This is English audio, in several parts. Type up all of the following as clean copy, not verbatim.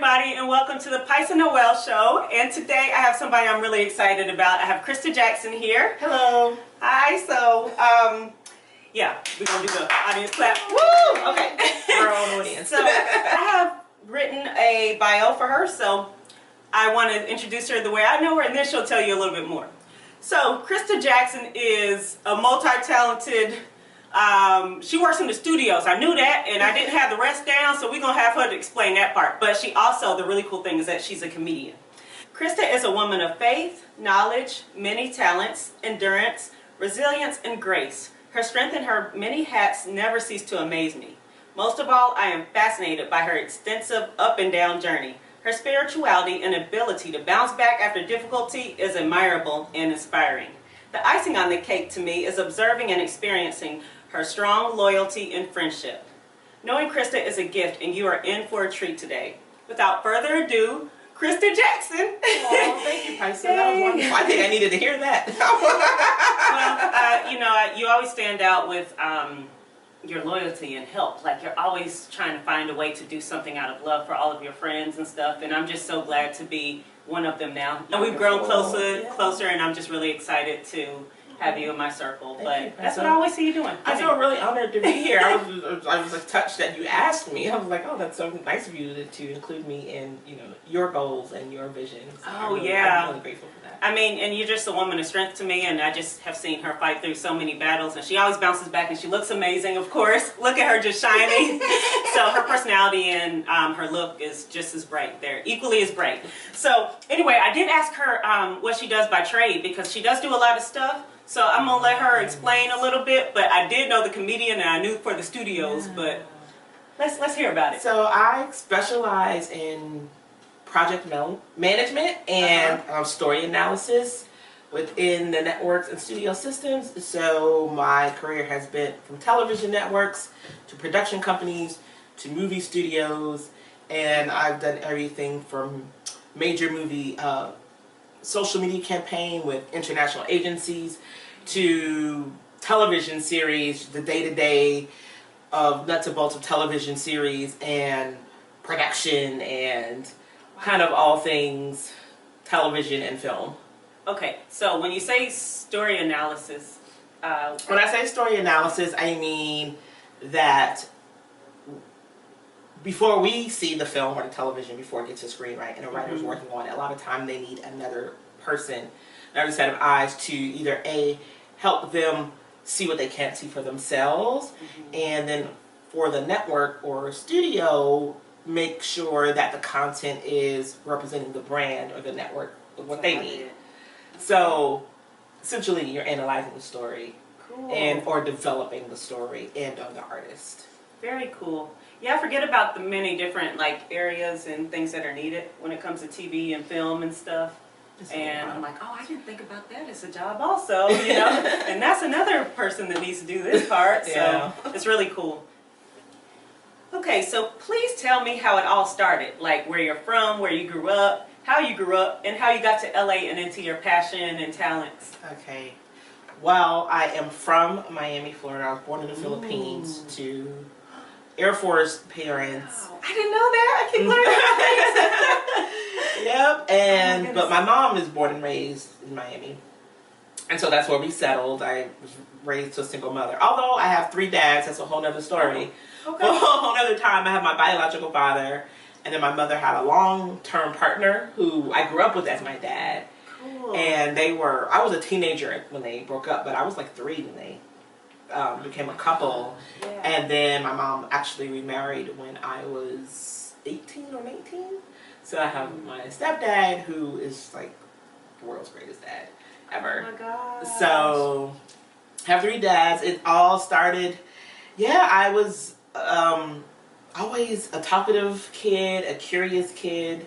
everybody, and welcome to the Pysa Noel show. And today I have somebody I'm really excited about. I have Crista Jackson here. Hello. Hi. So, yeah, we're gonna do the audience clap. Woo! Okay. We're on audience. So I have written a bio for her, so I want to introduce her the way I know her, and then she'll tell you a little bit more. So Crista Jackson is a multi-talented. She works in the studios. I knew that, and I didn't have the rest down, so we're going to have her to explain that part. But she also, the really cool thing is that she's a comedian. Crista is a woman of faith, knowledge, many talents, endurance, resilience, and grace. Her strength and her many hats never cease to amaze me. Most of all, I am fascinated by her extensive up and down journey. Her spirituality and ability to bounce back after difficulty is admirable and inspiring. The icing on the cake to me is observing and experiencing her strong loyalty and friendship. Knowing Crista is a gift, and you are in for a treat today. Without further ado, Crista Jackson. Oh, thank you, Pysa. That was wonderful. I think I needed to hear that. Well, you always stand out with your loyalty and help. Like, you're always trying to find a way to do something out of love for all of your friends and stuff. And I'm just so glad to be one of them now. And we've grown closer, and I'm just really excited to have you in my circle. But that's what I always see you doing. I feel really honored to be here. I was like, touched that you asked me. I was like, oh, that's so nice of you to include me in your goals and your visions. So I'm really grateful for that. I mean, and you're just a woman of strength to me, and I just have seen her fight through so many battles, and she always bounces back, and she looks amazing, of course. Look at her just shining. So her personality and her look is just as bright. They're equally as bright. So anyway, I did ask her what she does by trade, because she does do a lot of stuff. So I'm going to let her explain a little bit, but I did know the comedian, and I knew for the studios, but let's hear about it. So I specialize in project management and story analysis within the networks and studio systems. So my career has been from television networks to production companies to movie studios, and I've done everything from major movie social media campaign with international agencies to television series, the day-to-day of nuts and bolts of television series and production and kind of all things television and film. Okay, so when you say story analysis... when I say story analysis, I mean that before we see the film or the television, before it gets to screen, right, and a writer's working on it, a lot of time they need another person, another set of eyes to either help them see what they can't see for themselves, and then for the network or studio, make sure that the content is representing the brand or the network of what they need. So essentially you're analyzing the story or developing the story and on the artist. Very cool. Yeah, I forget about the many different areas and things that are needed when it comes to TV and film and stuff. And I'm like, oh, I didn't think about that as a job also, and that's another person that needs to do this part. So it's really cool. Okay, so please tell me how it all started, like where you're from, where you grew up, how you grew up, and how you got to LA and into your passion and talents. Okay. Well, I am from Miami, Florida. I was born in the Philippines to Air Force parents. Wow. I didn't know that. I keep learning. Yep. But my mom is born and raised in Miami. And so that's where we settled. I was raised to a single mother. Although I have 3 dads, that's a whole nother story. Okay. A whole other time. I have my biological father, and then my mother had a long-term partner who I grew up with as my dad. Cool. And I was a teenager when they broke up, but I was like 3 when they became a couple. Yeah. And then my mom actually remarried when I was 18 or 19. So I have my stepdad, who is like the world's greatest dad ever. Oh my gosh. So I have 3 dads. It all started, I was always a talkative kid, a curious kid.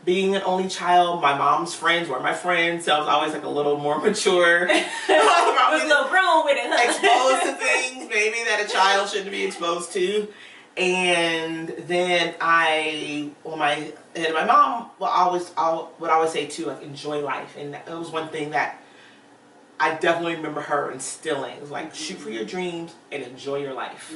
Being an only child, my mom's friends were my friends, so I was always like a little more mature. I was a little grown with it, huh? Exposed to things maybe that a child shouldn't be exposed to. And then my mom would always say too, like, enjoy life, and that was one thing that I definitely remember her instilling. It was like, shoot for your dreams and enjoy your life.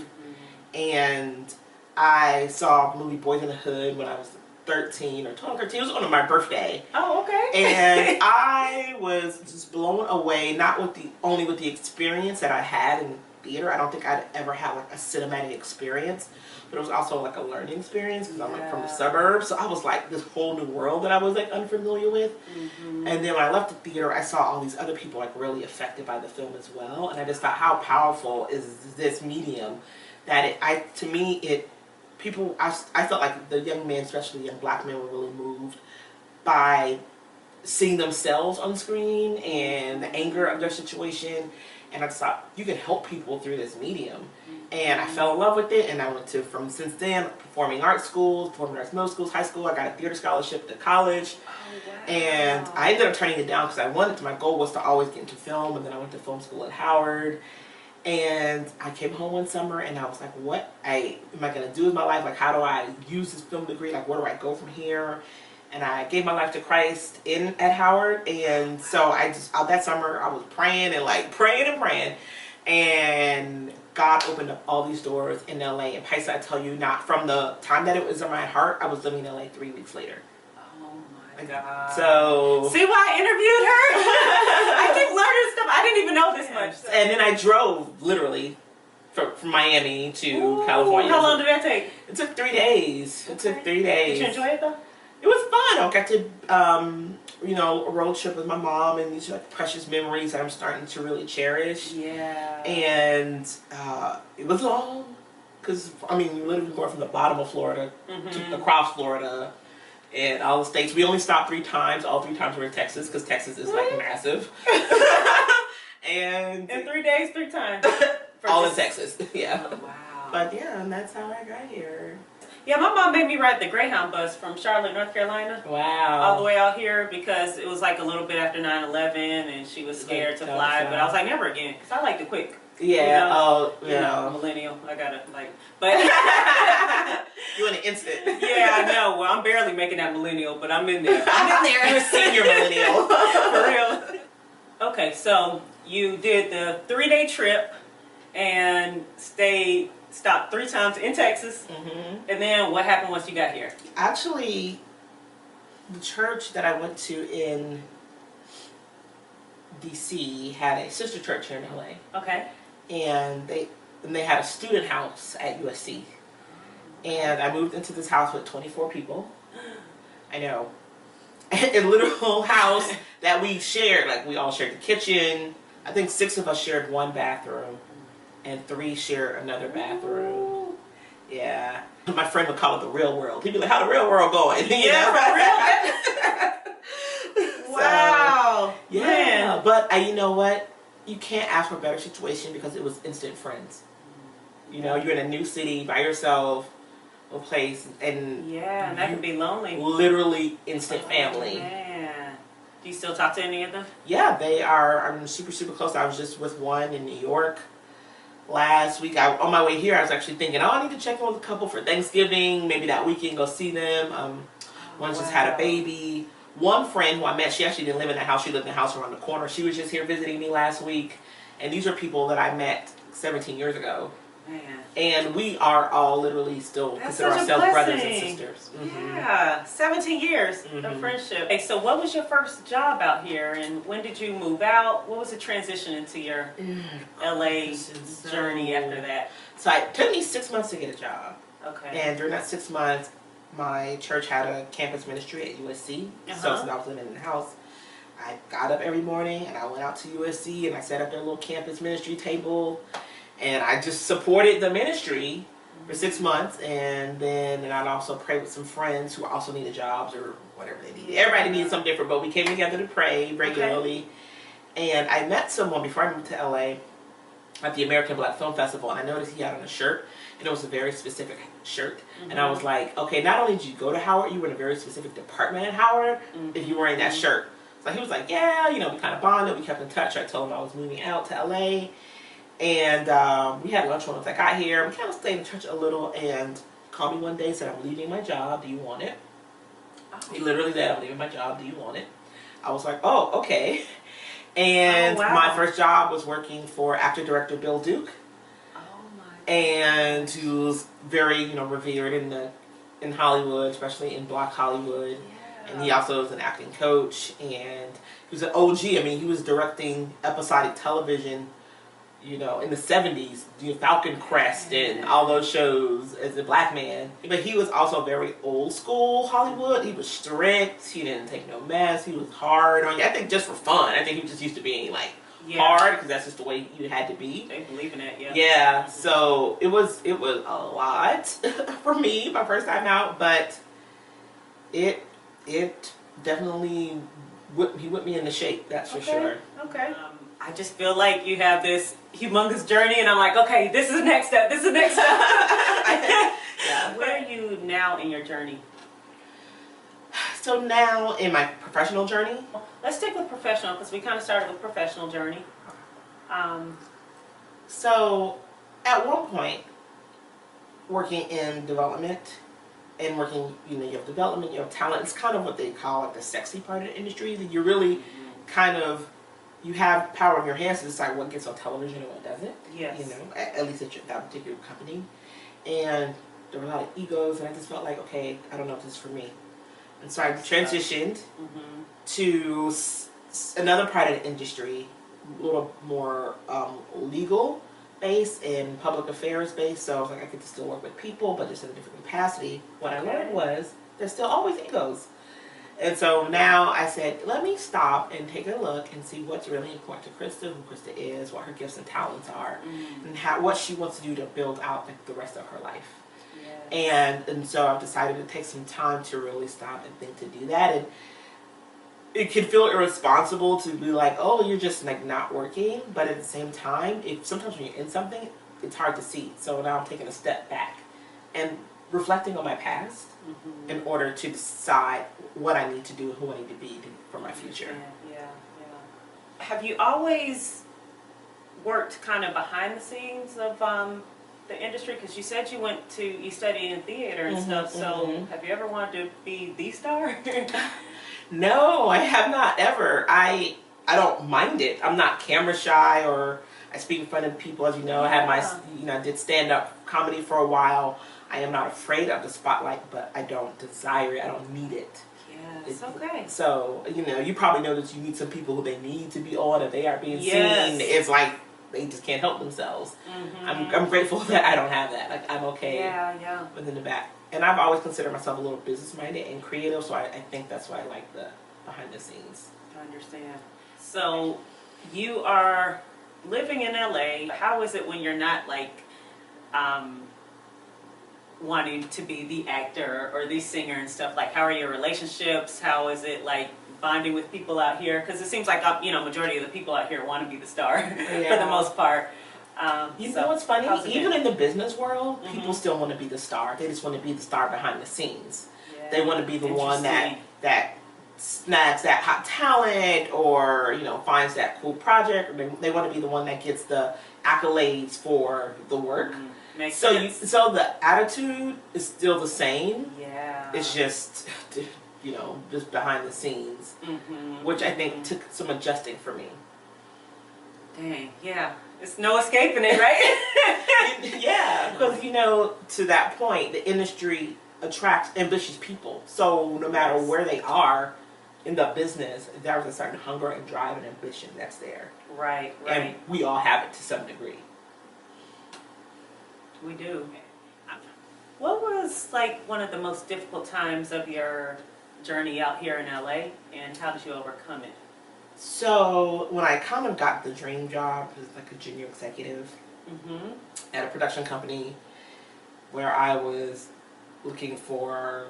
And I saw the movie Boys in the Hood when I was 13 or 12, 13. It was on my birthday. Oh, okay. And I was just blown away, not with only with the experience that I had in theater. I don't think I'd ever had like a cinematic experience, but it was also like a learning experience because I'm like from the suburbs. So I was like this whole new world that I was like unfamiliar with. And then when I left the theater, I saw all these other people like really affected by the film as well. And I just thought, how powerful is this medium that I felt like the young men, especially young black men, were really moved by seeing themselves on screen and the anger of their situation. And I just thought, you can help people through this medium. And I fell in love with it, and I went to, since then, performing arts schools, performing arts middle schools, high school. I got a theater scholarship to college. Oh, wow. And I ended up turning it down because my goal was to always get into film, and then I went to film school at Howard. And I came home one summer, and I was like, what am I going to do with my life? Like, how do I use this film degree? Like, where do I go from here? And I gave my life to Christ at Howard. And so that summer, I was praying and and God opened up all these doors in LA. And Pysa, I tell you, not from the time that it was in my heart, I was living in LA 3 weeks later. oh my God. So See why I interviewed her? I keep learning stuff. I didn't even know this much. So. And then I drove literally from Miami to California. How long did that take? It took 3 days. It took 3 days. Did you enjoy it though? It was fun. I got to, a road trip with my mom, and these are like precious memories that I'm starting to really cherish. Yeah. And it was long, because, we literally going from the bottom of Florida to across Florida and all the states. We only stopped 3 times. All 3 times we were in Texas, because Texas is like massive. And in 3 days, 3 times. All in Texas, yeah. Oh, wow. But yeah, and that's how I got here. Yeah, my mom made me ride the Greyhound bus from Charlotte, North Carolina. Wow. All the way out here, because it was like a little bit after 9/11, and she was scared to fly. But I was like, never again, because I like the quick. Yeah. Millennial. I gotta but you in an instant. Yeah, I know. Well, I'm barely making that millennial, but I'm in there. I'm in there. You're a senior millennial. For real. Okay, so you did the 3-day trip and stopped 3 times in Texas. And then what happened once you got here? Actually, the church that I went to in DC had a sister church here in LA. Okay. And they had a student house at USC. And I moved into this house with 24 people. I know. A literal house that we shared. Like, we all shared the kitchen. I think 6 of us shared 1 bathroom. And 3 shared another bathroom. Yeah. My friend would call it the real world. He'd be like, how the real world going? Yeah, for real? Wow. Yeah. Man. But you know what? You can't ask for a better situation, because it was instant friends. You're in a new city by yourself, a place, and yeah, and that can be lonely. Literally instant family. Man. Do you still talk to any of them? Yeah, they are. I'm super, super close. I was just with one in New York last week. On my way here, I was actually thinking, I need to check in with a couple for Thanksgiving. Maybe that weekend go see them. One just had a baby. One friend who I met, she actually didn't live in the house. She lived in the house around the corner. She was just here visiting me last week. And these are people that I met 17 years ago. Man. And we are all literally still consider ourselves brothers and sisters. Yeah, 17 years of friendship. Okay, so what was your first job out here, and when did you move out? What was the transition into your LA journey after that? So it took me 6 months to get a job. Okay. And during that 6 months, my church had a campus ministry at USC. So since I was living in the house, I got up every morning and I went out to USC and I set up their little campus ministry table. And I just supported the ministry for 6 months, and I'd also pray with some friends who also needed jobs or whatever they needed. Everybody needed something different, but we came together to pray regularly. Okay. And I met someone before I moved to LA at the American Black Film Festival, and I noticed he had on a shirt, and it was a very specific shirt. And I was like, okay, not only did you go to Howard, you were in a very specific department at Howard if you were wearing that shirt. So he was like, yeah, we kind of bonded, we kept in touch. I told him I was moving out to LA. And we had lunch once I got here. We kind of stayed in touch a little, and called me one day and said, I'm leaving my job. Do you want it? Oh. He literally said, I'm leaving my job. Do you want it? I was like, oh, okay. And my first job was working for actor-director Bill Duke. Oh, my God. And who was very, revered in the in Hollywood, especially in Black Hollywood. Yeah. And he also is an acting coach, and he was an OG. I mean, he was directing episodic television, you know, in the 70s, Falcon Crest and all those shows as a black man. But he was also very old school Hollywood. He was strict. He didn't take no mess. He was hard on you. I think just for fun. I think he was just used to being like hard because that's just the way you had to be. They believe in it, yeah. Yeah. So it was a lot for me my first time out, but it definitely he whipped me into shape. That's for sure. Okay. I just feel like you have this humongous journey, and I'm like, okay, this is the next step. This is the next step. Yeah. Where are you now in your journey? So now in my professional journey, Let's stick with professional because we kind of started with professional journey. So at one point, working in development and working, you know, you have development, you have talent. It's kind of what they call like the sexy part of the industry. That you're really kind of, you have power in your hands to decide what gets on television and what doesn't. Yes. You know, at least at that particular company. And there were a lot of egos, and I just felt like, okay, I don't know if this is for me. And so I transitioned to another part of the industry, a little more legal based and public affairs based. So I was like, I get to still work with people, but just in a different capacity. What I learned was there's still always egos. And so now I said, let me stop and take a look and see what's really important to Crista, who Crista is, what her gifts and talents are, and what she wants to do to build out the rest of her life. And so I've decided to take some time to really stop and think to do that. And it can feel irresponsible to be like, oh, you're just like not working. But at the same time, sometimes when you're in something, it's hard to see. So now I'm taking a step back and reflecting on my past in order to decide what I need to do and who I need to be for my future. Yeah. Have you always worked kind of behind the scenes of the industry? Because you said you studied in theater and stuff, so have you ever wanted to be the star? No, I have not ever. I don't mind it. I'm not camera shy, or I speak in front of people, as you know. I had I did stand-up comedy for a while. I am not afraid of the spotlight, but I don't desire it. I don't need it. It's okay. So, you know, you probably know that you need some people who they need to be on, if they are being seen. It's like they just can't help themselves. I'm grateful that I don't have that. Like, I'm okay within the back. And I've always considered myself a little business-minded and creative, so I think that's why I like the behind the scenes. I understand. So, you are living in LA. How is it when you're not like wanting to be the actor or the singer and stuff? Like, how are your relationships? How is it like bonding with people out here? Because it seems like majority of the people out here want to be the star for the most part. You know what's funny? Even in the business world, people still want to be the star. They just want to be the star behind the scenes. They want to be the one that snags that hot talent, or finds that cool project. Or they want to be the one that gets the accolades for the work. So the attitude is still the same. Yeah. It's just just behind the scenes, which I think took some adjusting for me. Dang, yeah. There's no escaping it, right? Yeah, because to that point, the industry attracts ambitious people. So no matter where they are in the business, there's a certain hunger and drive and ambition that's there. Right. And we all have it to some degree. We do. What was like one of the most difficult times of your journey out here in LA, and how did you overcome it? So when I kind of got the dream job as like a junior executive at a production company, where I was looking for,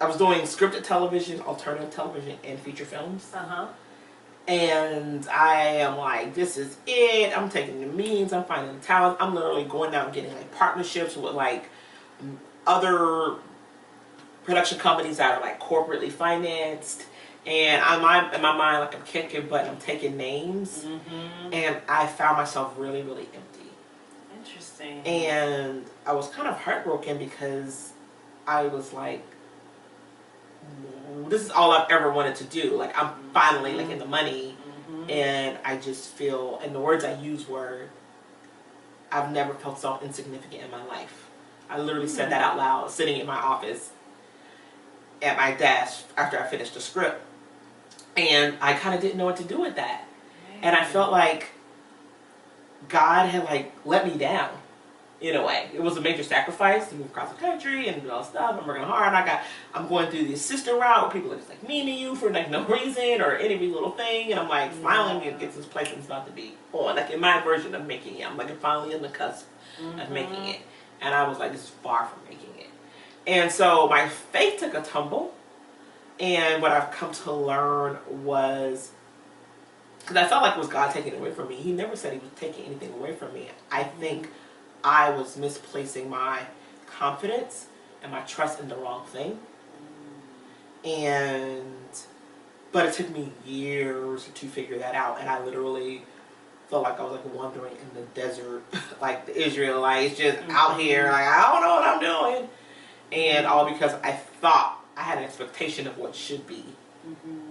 I was doing scripted television, alternative television, and feature films. And I am like, this is it. I'm taking the means. I'm finding the talent. I'm literally going down and getting like partnerships with like other production companies that are like corporately financed. And in my mind, like I'm kicking butt, I'm taking names, and I found myself really, really empty. Interesting. And I was kind of heartbroken because I was like, this is all I've ever wanted to do. Like, I'm finally like in the money, and I just feel, and the words I use were, I've never felt so insignificant in my life. I literally said that out loud, sitting in my office at my desk after I finished the script. And I kind of didn't know what to do with that. And I felt like God had like let me down in a way. It was a major sacrifice to move across the country and do all stuff. I'm working hard. I'm going through the assistant route where people are just like memeing you for like no reason or any little thing. And I'm like, finally I'm gonna get to this place it's about to be on. Like in my version of making it, I'm like finally on the cusp of making it. And I was like, this is far from making it. And so my faith took a tumble. And what I've come to learn was, because I felt like it was God taking it away from me. He never said he was taking anything away from me. I think I was misplacing my confidence and my trust in the wrong thing. But it took me years to figure that out. And I literally felt like I was like wandering in the desert, like the Israelites, just out here, like I don't know what I'm doing. And all because I thought I had an expectation of what should be.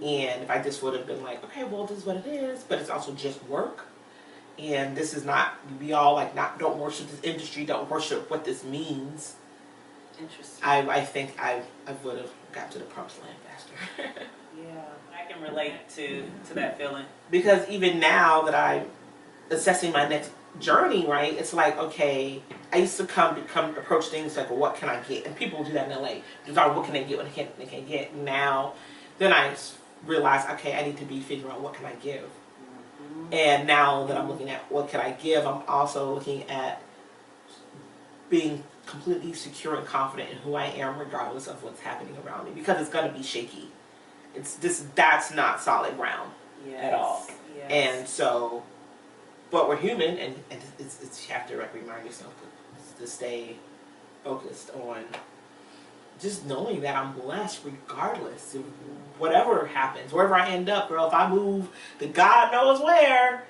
And if I just would have been like, okay, well, this is what it is, but it's also just work. And this is not, we all like, don't worship this industry, don't worship what this means. Interesting. I think I would have got to the promised land faster. Yeah, I can relate to that feeling. Because even now that I'm assessing my next journey, right, it's like, okay, I used to approach things like, well, what can I get? And people do that in LA. Just like, what can they get, what they can't get? Now, then I realized, okay, I need to be figuring out what can I give. And now that I'm looking at what can I give, I'm also looking at being completely secure and confident in who I am regardless of what's happening around me, because it's going to be shaky. That's not solid ground at all. Yes. And so, but we're human, and it's you have to like remind yourself to stay focused on just knowing that I'm blessed regardless of whatever happens, wherever I end up. Girl, if I move to God knows where,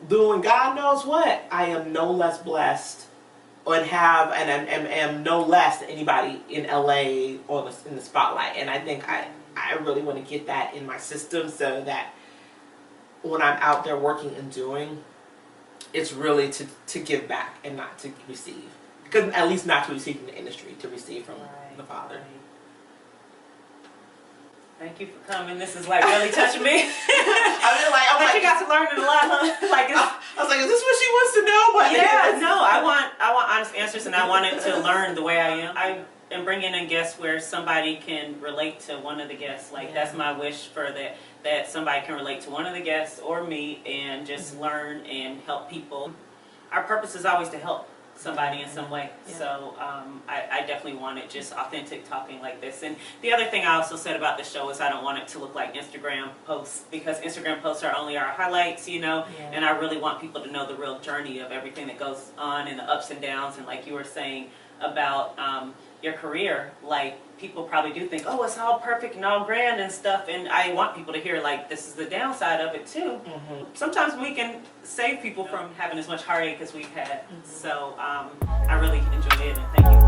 doing God knows what, I am no less blessed and am no less than anybody in LA or in the spotlight. And I think I really want to get that in my system so that when I'm out there working and doing, it's really to give back and not to receive. Because at least not to receive from the industry, to receive from the Father. Right. Thank you for coming. This is like really touching me. I'm like, you got to learn it a lot, huh? Like I was like, is this what she wants to know? But yeah, no, I want honest answers, and I wanted to learn the way I am. I am bringing in guests where somebody can relate to one of the guests. Like that's my wish for that somebody can relate to one of the guests or me and just learn and help people. Our purpose is always to help somebody in some way. Yeah. So I definitely wanted just authentic talking like this. And the other thing I also said about the show is I don't want it to look like Instagram posts, because Instagram posts are only our highlights, and I really want people to know the real journey of everything that goes on and the ups and downs. And like you were saying about your career, like people probably do think, oh, it's all perfect and all grand and stuff, and I want people to hear like this is the downside of it too. Sometimes we can save people from having as much heartache as we've had. So I really enjoy it, and thank you.